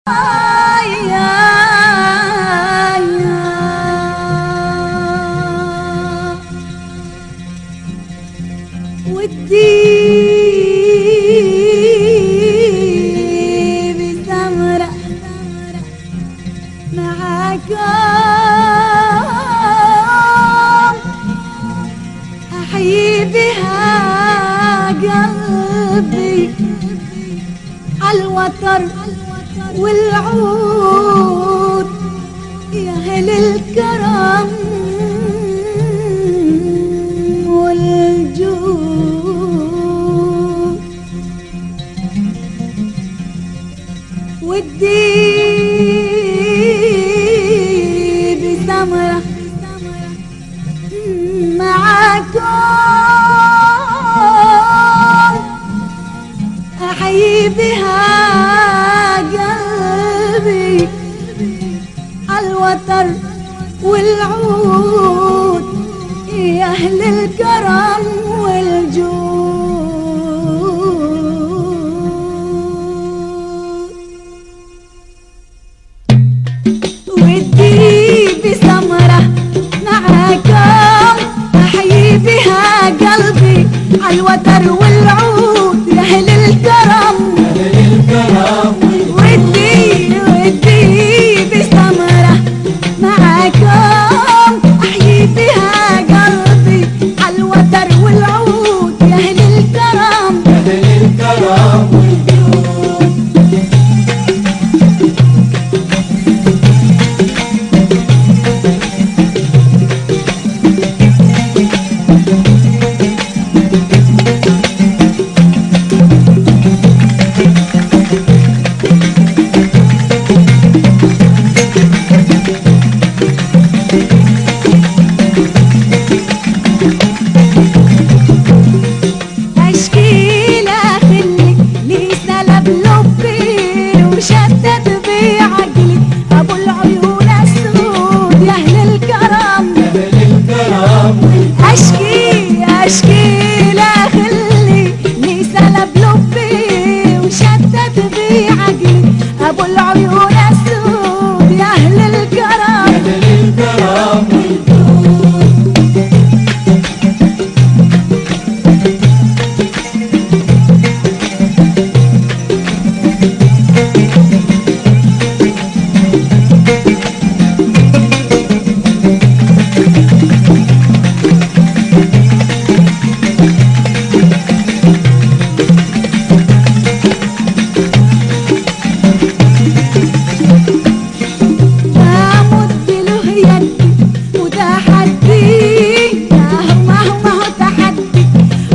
ودي بسمرة معاكم أحيي بها قلبي عالوتر والعود يا أهل الكرم والجود. ودي بسمرة معاكم أحيي بها قلبي عالوتر والعود يا أهل الكرم والجود. ودي بسمرة معاكم أحيي بها قلبي عالوتر والعود يا أهل الكرم. ودي بسمرة معاكم أحيي بها قلبي عالوتر والعود يا أهل الكرم. أشكي لخلي لي سلب لبي وشتت بي عقلي أبو العيون السود يا أهل الكرم.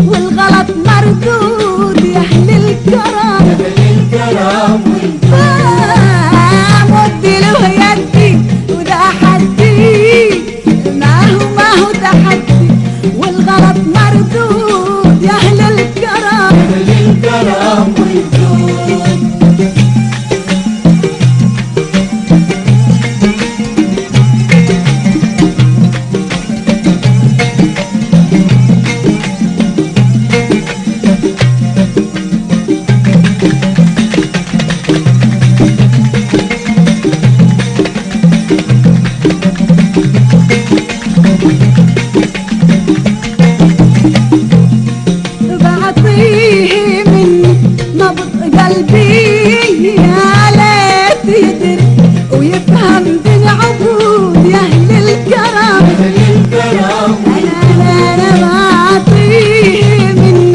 والغلط مردود يا أهل الكرم. بعطيه مني نبض قلبي يا ليت يدري ويفهم دين عبود يا أهل الكرم. أنا بعطيه مني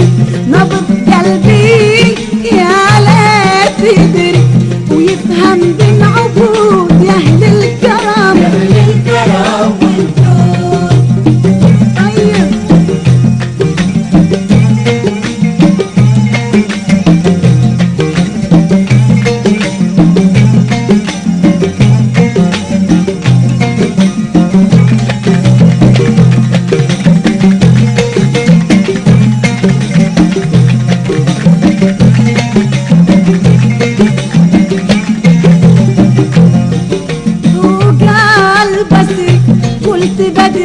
نبض قلبي يا ليت يدري ويفهم دين عبود يا أهل الكرم. قلت بدري